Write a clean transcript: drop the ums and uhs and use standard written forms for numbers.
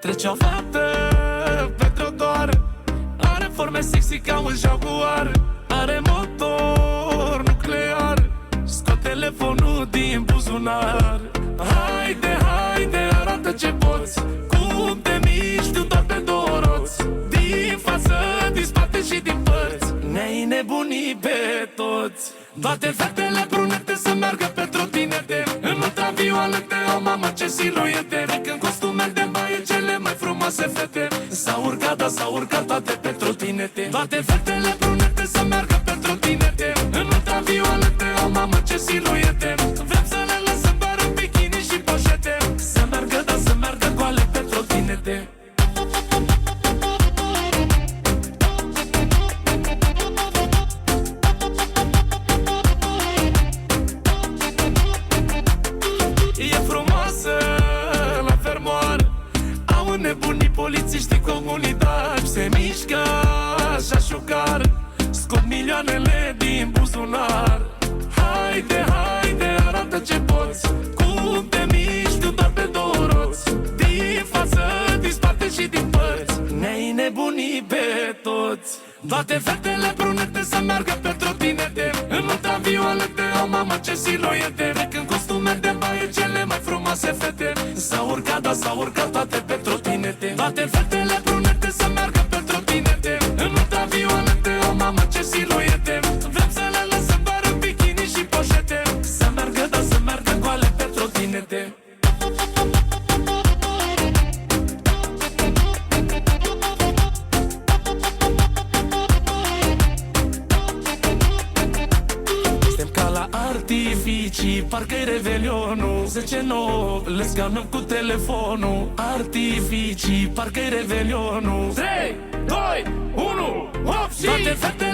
Trece o fată pe trotuar, are forme sexy ca un jaguar, are motor nuclear, scot telefonul din buzunar. Haide, haide, arată ce poți, cum te miști tu doar pe două roți, din față, din spate și din părți, ne-ai nebunit pe toți. Toate fetele brunete să meargă pe trotinete, în ultravioalete, o mamă ce siluete, rec în costume de baie, cele mai frumoase fete. S-au urcat, da, s-au urcat toate pe trotinete. Toate fetele brunete să meargă pe trotinete, în ultravioalete, o mamă ce siluete. Vrem să le lăsăm doar în bikini și poșete, să meargă, da, să meargă goale pe trotinete. E frumoasă la fermoar, au înnebunit polițiștii comunitari. Se mișcă așa șucar, scot milioanele din buzunar. Haide, haide, arată ce poți, cum te miști tu doar pe două roți, din față, din spate și din părți, ne-ai nebunit pe toți. Toate fetele brunete să meargă pe trotinete, în ultravioalete, o mamă ce siluete, rec în costume de baie, cele mai frumoase fete. S-au urcat, da, s-au urcat toate pe trotinete. Toate fetele brunete să meargă pe trotinete, în ultravioalete, o mamă ce siluete. Vrem să le lăsăm doar în bikini și poșete, să meargă, da, să meargă goale pe trotinete. Artificii, parcă-i revelionul 10-9, le scanăm cu telefonul. Artificii, parcă-i revelionul 3, 2, 1, hop și toate fete